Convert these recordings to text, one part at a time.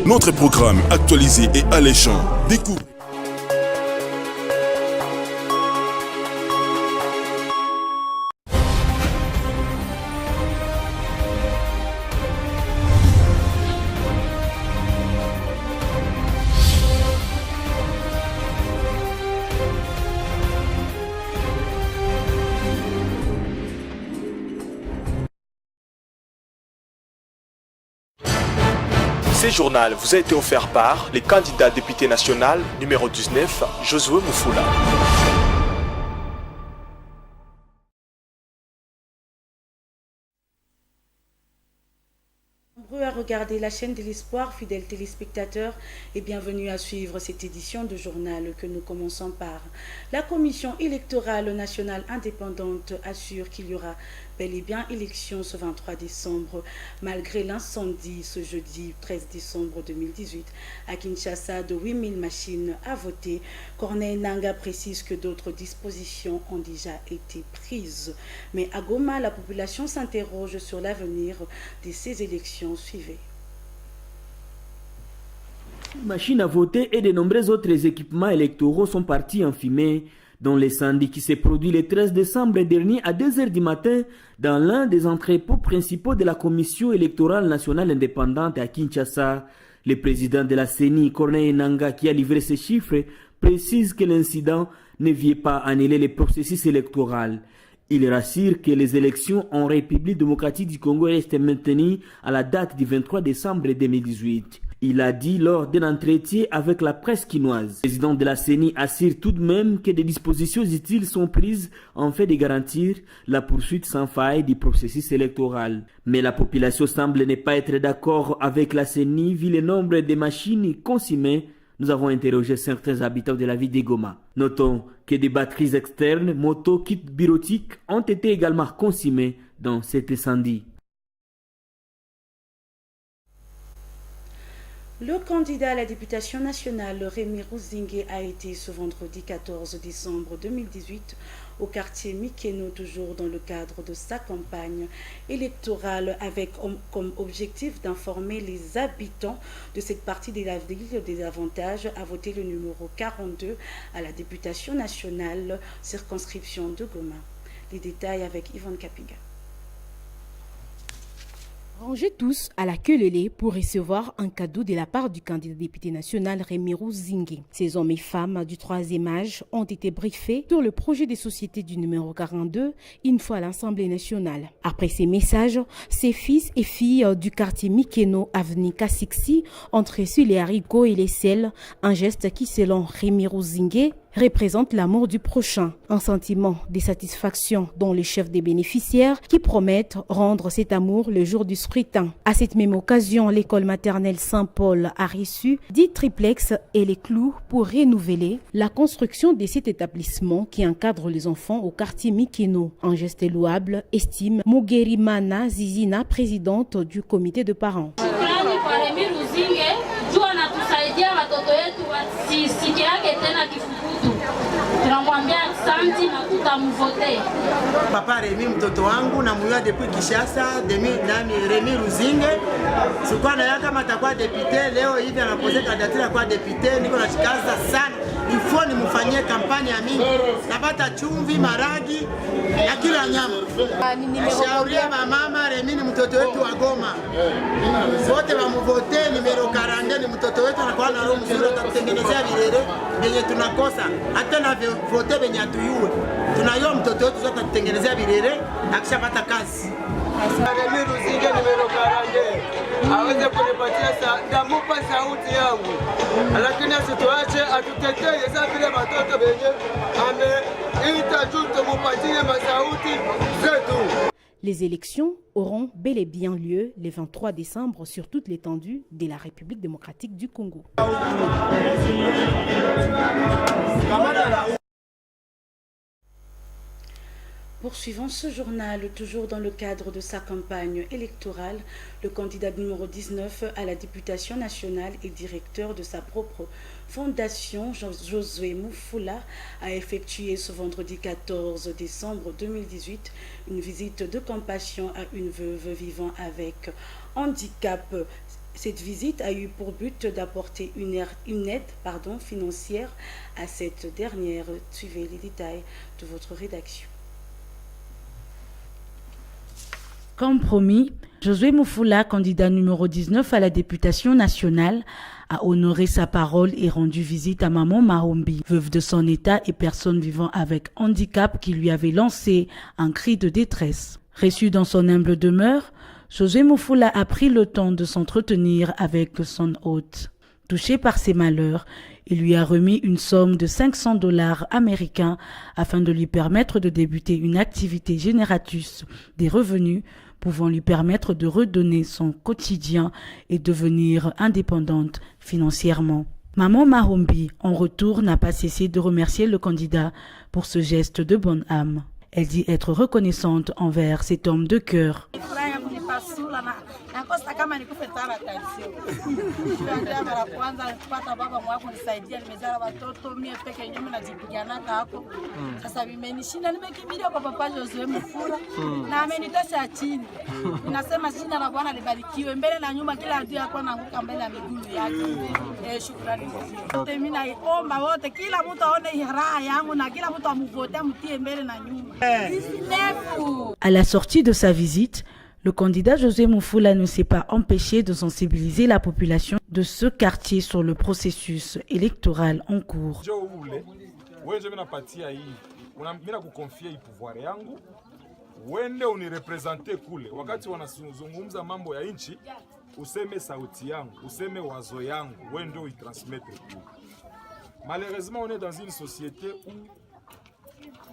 Notre programme actualisé et alléchant. Découvre. Ce journal vous a été offert par les candidats député national numéro 19, Josué Moufoula. Nombreux à regarder la chaîne de l'Espoir, fidèles téléspectateurs, et bienvenue à suivre cette édition de journal que nous commençons par. La Commission électorale nationale indépendante assure qu'il y aura bel et bien élection ce 23 décembre, malgré l'incendie ce jeudi 13 décembre 2018 à Kinshasa de 8000 machines à voter. Corneille Nangaa précise que d'autres dispositions ont déjà été prises. Mais à Goma, la population s'interroge sur l'avenir de ces élections. Suivez. Machines à voter et de nombreux autres équipements électoraux sont partis en fumée dans l'incendie qui s'est produit le 13 décembre dernier à 2 h du matin dans l'un des entrepôts principaux de la Commission électorale nationale indépendante à Kinshasa. Le président de la CENI, Corneille Nangaa, qui a livré ces chiffres, précise que l'incident ne vient pas annuler le processus électoral. Il rassure que les élections en République démocratique du Congo restent maintenues à la date du 23 décembre 2018. Il a dit lors d'un entretien avec la presse quinoise. Le président de la CENI assure tout de même que des dispositions utiles sont prises en fait de garantir la poursuite sans faille du processus électoral. Mais la population semble ne pas être d'accord avec la CENI vu le nombre de machines consommées. Nous avons interrogé certains habitants de la ville de Goma. Notons que des batteries externes, motos, kits bureautiques ont été également consommés dans cet incendie. Le candidat à la députation nationale, Rémi Rouzingué, a été ce vendredi 14 décembre 2018 au quartier Mikeno, toujours dans le cadre de sa campagne électorale, avec comme objectif d'informer les habitants de cette partie de la ville des avantages à voter le numéro 42 à la députation nationale, circonscription de Goma. Les détails avec Yvonne Kapiga. Rangez tous à la queue lélée pour recevoir un cadeau de la part du candidat député national Rémi Rouzingué. Ces hommes et femmes du troisième âge ont été briefés sur le projet de société du numéro 42 une fois à l'Assemblée nationale. Après ces messages, ces fils et filles du quartier Mikeno, avenue Kassiksi, ont reçu les haricots et les sels, un geste qui, selon Rémi Rouzingué, représente l'amour du prochain, un sentiment de satisfaction dont les chefs des bénéficiaires qui promettent rendre cet amour le jour du scrutin. À cette même occasion, l'école maternelle Saint-Paul a reçu 10 triplex et les clous pour renouveler la construction de cet établissement qui encadre les enfants au quartier Mikeno. Un geste louable, estime Mugerimana Zizina, présidente du comité de parents. Tunamwambia asante na tutamvote. Papa Remi mtoto wangu na muya depuis Kinshasa, Remi Rouzingué. Sikuwa na yaka matakuwa depute, leo hivi anapoze kandidatura kwa depute, niko nachikaza sana. Ifo nimufanyie kampani ya mingi. Napata chumvi, maragi na kila nyama. Shauria mama Remi ni mtoto wetu wa Goma. Wote wamuvote numero 40 ni mtoto wetu anakuwa na roho mzuri, atatengenezea vilele venye tunakosa. Hata na vote venye atuyue. Tunayo mtoto wetu zote atatengenezea vilele akishapata kazi. Rémi Rouzingué numero 40 aweze kunipatia ndamupa sauti yangu, lakini asituache atutetee za vile watoto wenye ameita juu tumupatie masauti zetu. Les élections auront bel et bien lieu le 23 décembre sur toute l'étendue de la République démocratique du Congo. Poursuivons ce journal, toujours dans le cadre de sa campagne électorale. Le candidat numéro 19 à la députation nationale et directeur de sa propre fondation, Josué Moufoula, a effectué ce vendredi 14 décembre 2018 une visite de compassion à une veuve vivant avec handicap Cette visite a eu pour but d'apporter une aide financière à cette dernière. Suivez les détails de votre rédaction. Comme promis, Josué Moufoula, candidat numéro 19 à la députation nationale, a honoré sa parole et rendu visite à Maman Mahombi, veuve de son état et personne vivant avec handicap qui lui avait lancé un cri de détresse. Reçu dans son humble demeure, Josué Moufoula a pris le temps de s'entretenir avec son hôte. Touché par ses malheurs, il lui a remis une somme de $500 américains afin de lui permettre de débuter une activité génératrice des revenus pouvant lui permettre de redonner son quotidien et devenir indépendante financièrement. Maman Mahombi, en retour, n'a pas cessé de remercier le candidat pour ce geste de bonne âme. Elle dit être reconnaissante envers cet homme de cœur. nakosa kama nikufetana tansio ndio mara kwanza kupata baba mwako nisaidia, nimezala watoto mimi peke yangu najipigana hapo. Sasa vimenishinda, nimekimbilia kwa papa Josué Moufoula na amenitosha chini. Ninasema jina la Bwana libarikiwe mbele na nyuma, kila adui yako anaanguka mbele ya miguu yake. Shukrani. Mimi naomba wote, kila mtu aone raha yangu na kila mtu amuvote mtie mbele na nyuma. À la sortie de sa visite, le candidat Josué Moufoula ne s'est pas empêché de sensibiliser la population de ce quartier sur le processus électoral en cours. Wende unirepresente kule wakati wanazungumza mambo ya nchi, useme sauti yangu, useme wazo yangu, wende uitransmettre kule. Malheureusement, on est dans une société où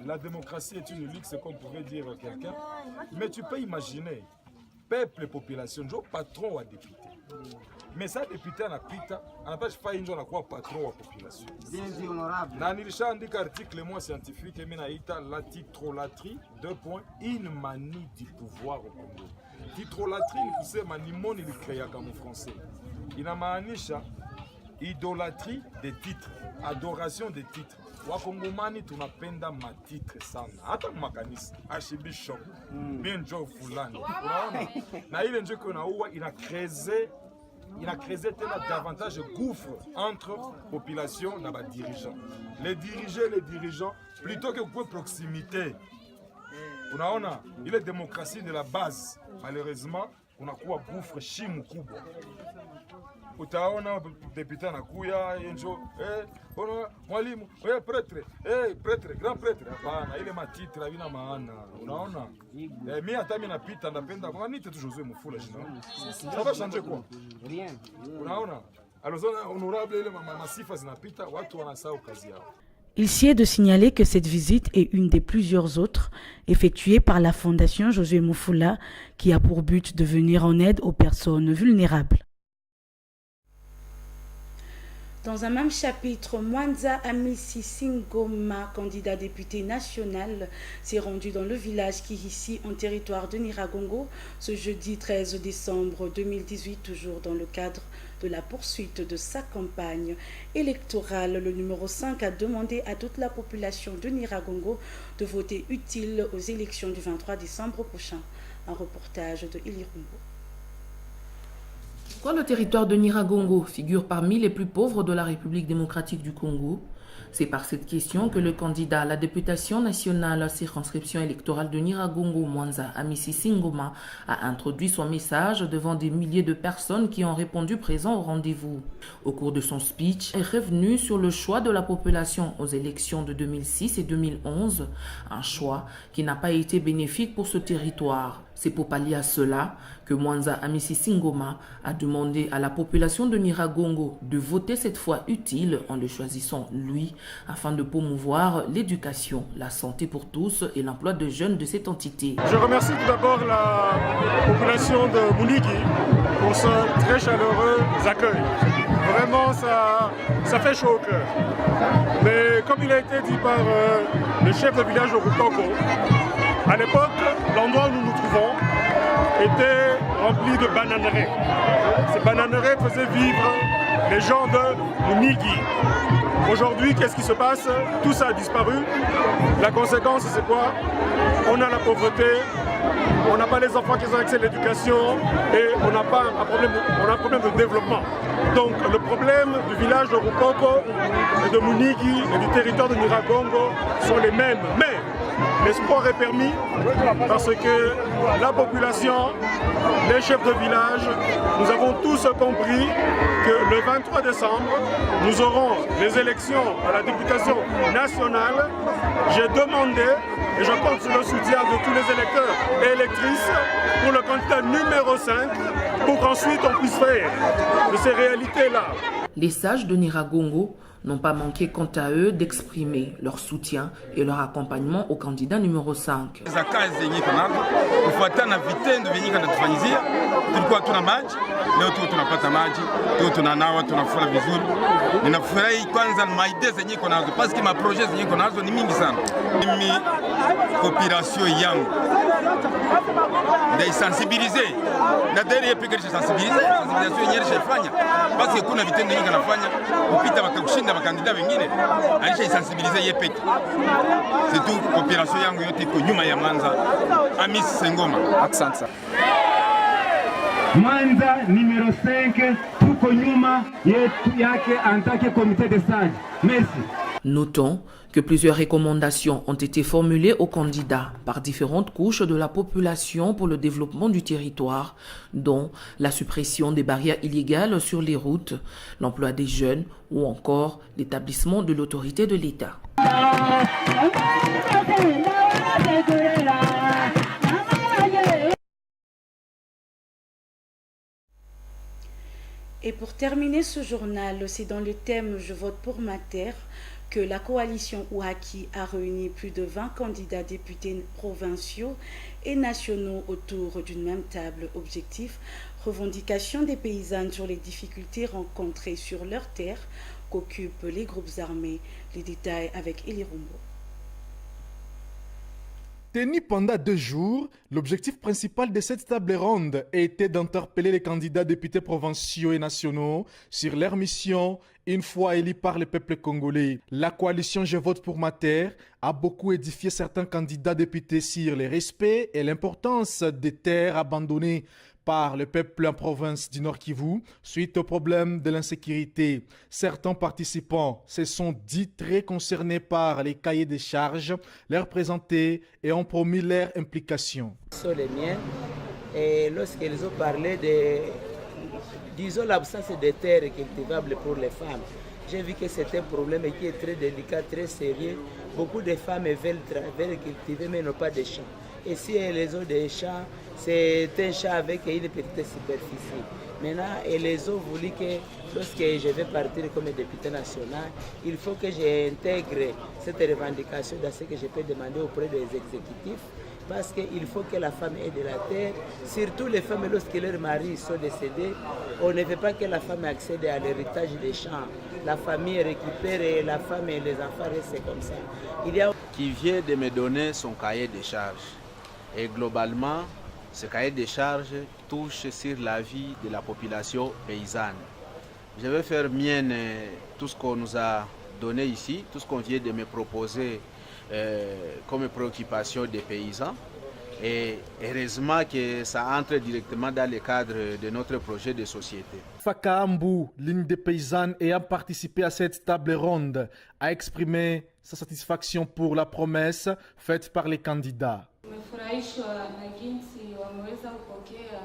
la démocratie est une luxe, comme pouvait dire quelqu'un, mais tu peux imaginer peuple, population, jo patron wa député. Mais ça député anapita, anapasha fa injo anakuwa patron wa population. Bien honorable. Na nilishaandika article moi scientifique mimi naita la titrolatrie, une manie du pouvoir au Congo. Titrolatrie ni kusema ni moni likrea kama français. Inamaanisha idolâtrie des titres, adoration des titres. Wakongomani tunapenda matitre sana, hata makanisa archbishop benjo fulani, unaona, na ile ndio kunaua inacreuser tena davantage gouffre entre population na ba dirigeants. Les dirigeants plutôt que pour proximité, unaona, ile démocratie de la base, malheureusement kunakuwa gouffre shimu kubwa. Utaona député anakuya enjo mwalimu prêtre grand prêtre, hapana, ile matitre havina maana, unaona. Mimi hata mimi napita napenda kwa nini tu Josué Moufoula jina ça va changer quoi, rien, unaona. Alors honorable ile masifa zinapita, watu wanasahau kazi yao. Il sied de signaler que cette visite est une des plusieurs autres effectuées par la Fondation Josué Moufoula qui a pour but de venir en aide aux personnes vulnérables. Dans un même chapitre, Mwanza Amisi Singoma, candidat député national, s'est rendu dans le village Kihisi, en territoire de Nyiragongo, ce jeudi 13 décembre 2018, toujours dans le cadre de la poursuite de sa campagne électorale. Le numéro 5 a demandé à toute la population de Nyiragongo de voter utile aux élections du 23 décembre prochain. Un reportage de Ilirumbo. Quand le territoire de Nyiragongo figure parmi les plus pauvres de la République démocratique du Congo, c'est par cette question que le candidat à la députation nationale à circonscription électorale de Nyiragongo, Mwanza Amisi Singoma, a introduit son message devant des milliers de personnes qui ont répondu présents au rendez-vous. Au cours de son speech, il est revenu sur le choix de la population aux élections de 2006 et 2011, un choix qui n'a pas été bénéfique pour ce territoire. C'est pour pallier à cela que Mwanza Amisi Singoma a demandé à la population de Nyiragongo de voter cette fois utile en le choisissant lui, afin de promouvoir l'éducation, la santé pour tous et l'emploi de jeunes de cette entité. Je remercie tout d'abord la population de Mounigi pour ce très chaleureux accueil. Vraiment, ça fait chaud au cœur. Mais comme il a été dit par le chef de village de Rukoko, à l'époque, l'endroit où nous nous trouvons était rempli de bananeraies. Ces bananeraies faisaient vivre les gens de Mounigi. Aujourd'hui, qu'est-ce qui se passe? Tout ça a disparu. La conséquence, c'est quoi? On a la pauvreté, on n'a pas les enfants qui ont accès à l'éducation et on a un problème de développement. Donc le problème du village de Rukoko et de Munigi et du territoire de Nyiragongo sont les mêmes. Mais l'espoir est permis parce que la population, les chefs de village, nous avons tous compris que le 23 décembre, nous aurons les élections à la députation nationale. J'ai demandé et je compte sur le soutien de tous les électeurs et électrices pour le candidat numéro 5 pour qu'ensuite on puisse faire de ces réalités-là. Les sages de Nyiragongo n'ont pas manqué quant à eux d'exprimer leur soutien et leur accompagnement au candidat numéro 5. Tulikuwa tuna maji, leo tu tunapata maji, tu tunanawa, tunafura vizuri. Ninafurahi kwanza maide zenye iko nazo, parce que ma projet zenye iko nazo ni mingi sana. Mimi population yangu ndio sensibiliser. Na derrière pekee sensibiliser, sensibilisation yenyewe ishafanya. Parce que kuna vitendo vingi kanafanya kupita wakakushinda makandida wengine. Alisha sensibiliser yeye pekee. C'est tout population yangu yote iko nyuma ya Mwanza. Amis Sengoma. Asante. Mwanza numéro 5 tuko nyuma yetu yake en tant que comité de sage. Merci. Notons que plusieurs recommandations ont été formulées aux candidats par différentes couches de la population pour le développement du territoire, dont la suppression des barrières illégales sur les routes, l'emploi des jeunes ou encore l'établissement de l'autorité de l'État. Et pour terminer ce journal, c'est dans le thème « Je vote pour ma terre » que la coalition Ouaki a réuni plus de 20 candidats députés provinciaux et nationaux autour d'une même table. Objectif, revendication des paysannes sur les difficultés rencontrées sur leur terre qu'occupent les groupes armés. Les détails avec Eli Rumbo. Tenu pendant 2 jours, l'objectif principal de cette table ronde a été d'interpeller les candidats députés provinciaux et nationaux sur leur mission une fois élus par le peuple congolais. La coalition Je vote pour ma terre a beaucoup édifié certains candidats députés sur le respect et l'importance des terres abandonnées par le peuple en province du Nord Kivu suite au problème de l'insécurité. Certains participants se sont dits très concernés par les cahiers de charges leur présentés et ont promis leur implication. Sont les miens et lorsqu'ils ont parlé de, disons, l'absence de terres cultivables pour les femmes, j'ai vu que c'est un problème qui est très délicat, très sérieux. Beaucoup de femmes veulent cultiver mais n'ont pas de champs. Et si elles ont des champs, c'est un champ avec une petite superficie. Maintenant, elles ont voulu que lorsque je vais partir comme député national, il faut que j'intègre cette revendication dans ce que je peux demander auprès des exécutifs. Parce qu'il faut que la femme ait de la terre, surtout les femmes lorsque leurs maris sont décédés, on ne veut pas que la femme accède à l'héritage des champs. La famille récupère et la femme et les enfants restent comme ça. Il y a... Qui vient de me donner son cahier de charges. Et globalement, ce cahier de charges touche sur la vie de la population paysanne. Je vais faire mienne tout ce qu'on nous a donné ici, tout ce qu'on vient de me proposer comme préoccupation des paysans. Et heureusement que ça entre directement dans le cadre de notre projet de société. Faka Ambou, l'une des paysannes ayant participé à cette table ronde, a exprimé sa satisfaction pour la promesse faite par les candidats. Tumefurahishwa na jinsi wameweza kupokea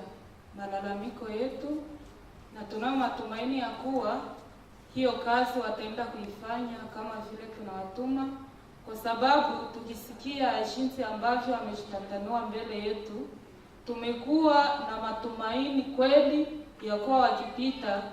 malalamiko yetu na tunao matumaini ya kuwa hiyo kazi wataenda kuifanya kama vile tunawatuma, kwa sababu tukisikia jinsi ambavyo wameshtatanua mbele yetu, tumekuwa na matumaini kweli ya kuwa wakipita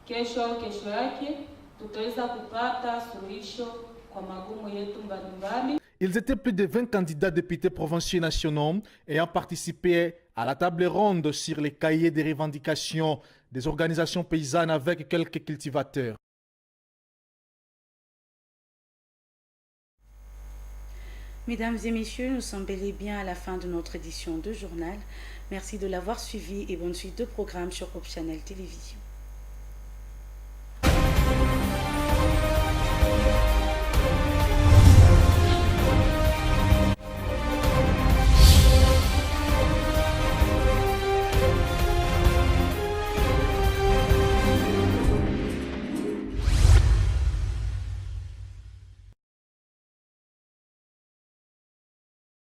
kesho au kesho yake tutaweza kupata suluhisho kwa magumu yetu mbalimbali. Ils étaient plus de 20 candidats députés provinciaux et nationaux ayant participé à la table ronde sur les cahiers des revendications des organisations paysannes avec quelques cultivateurs. Mesdames et messieurs, nous sommes bel et bien à la fin de notre édition de journal. Merci de l'avoir suivi et bonne suite de programmes sur Hope Channel Télévision.